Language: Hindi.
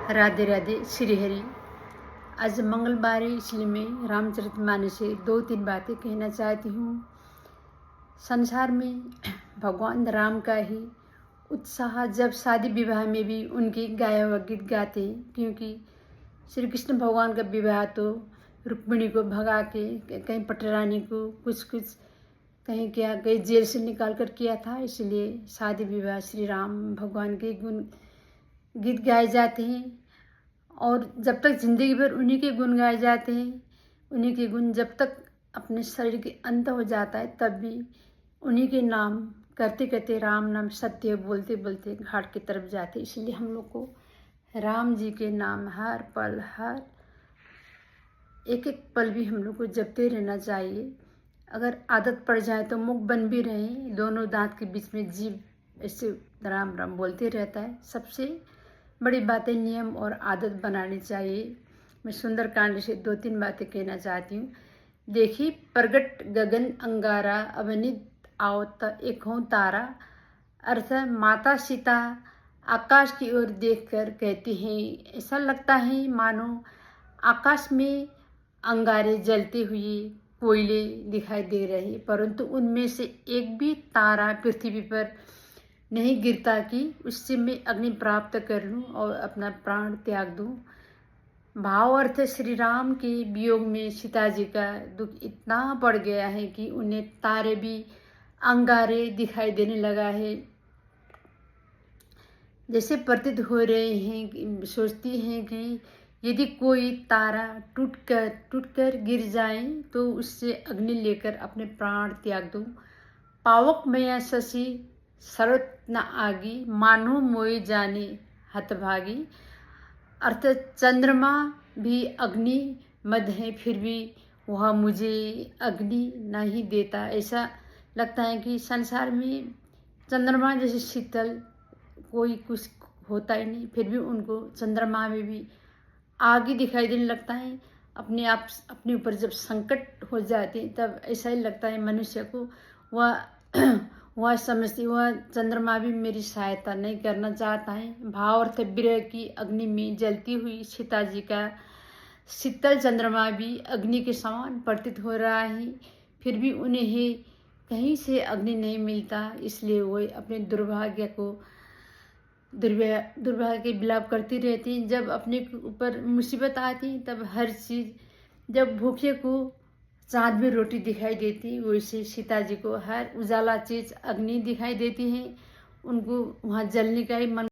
राधे राधे श्री हरि। आज मंगलवार है, इसलिए मैं रामचरितमानस से 2-3 बातें कहना चाहती हूँ। संसार में भगवान राम का ही उत्साह जब शादी विवाह में भी उनके गाया हुआ गीत गाते हैं, क्योंकि श्री कृष्ण भगवान का विवाह तो रुक्मिणी को भगा के कहीं पटरानी को कुछ कहीं क्या कहीं जेल से निकाल कर किया था। इसलिए शादी विवाह श्री राम भगवान के गुण गीत गाए जाते हैं और जब तक जिंदगी भर उन्हीं के गुण गाए जाते हैं। उन्हीं के गुण जब तक अपने शरीर के अंत हो जाता है तब भी उन्हीं के नाम करते करते राम नाम सत्य बोलते बोलते घाट की तरफ जाते। इसलिए हम लोग को राम जी के नाम हर पल हर एक एक पल भी हम लोग को जपते रहना चाहिए। अगर आदत पड़ जाए तो मुख बंद भी रहे, दोनों दांत के बीच में जीभ ऐसे राम राम बोलते रहता है। सबसे बड़ी बातें नियम और आदत बनानी चाहिए। मैं सुंदरकांड से 2-3 बातें कहना चाहती हूँ। देखी प्रगट गगन अंगारा, अवनित आवत एक हों तारा। अर्थ माता सीता आकाश की ओर देखकर कहती हैं, ऐसा लगता है मानो आकाश में अंगारे जलते हुए कोयले दिखाई दे रहे, परंतु उनमें से एक भी तारा पृथ्वी पर नहीं गिरता कि उससे मैं अग्नि प्राप्त कर लूँ और अपना प्राण त्याग दूँ। भाव अर्थ श्री राम के वियोग में सीता जी का दुख इतना बढ़ गया है कि उन्हें तारे भी अंगारे दिखाई देने लगा है। जैसे प्रतीत हो रहे हैं, सोचती हैं कि यदि कोई तारा टूटकर गिर जाए तो उससे अग्नि लेकर अपने प्राण त्याग दूँ। पावक मैया शशि शरत न आगी, मानो मोए जाने हतभागी। अर्थ चंद्रमा भी अग्नि मद है, फिर भी वह मुझे अग्नि नहीं देता। ऐसा लगता है कि संसार में चंद्रमा जैसे शीतल कोई कुछ होता ही नहीं, फिर भी उनको चंद्रमा में भी आग ही दिखाई देने लगता है। अपने आप अपने ऊपर जब संकट हो जाते तब ऐसा ही लगता है मनुष्य को, वह समझती वह चंद्रमा भी मेरी सहायता नहीं करना चाहता है। भाव अर्थ विरह की अग्नि में जलती हुई सीता जी का शीतल चंद्रमा भी अग्नि के समान प्रतीत हो रहा है, फिर भी उन्हें कहीं से अग्नि नहीं मिलता। इसलिए वो अपने दुर्भाग्य के विलाप करती रहती। जब अपने ऊपर मुसीबत आती तब हर चीज़, जब भूखे को चाँद में रोटी दिखाई देती, वैसे सीता जी को हर उजाला चीज़ अग्नि दिखाई देती है। उनको वहाँ जलने का ही मन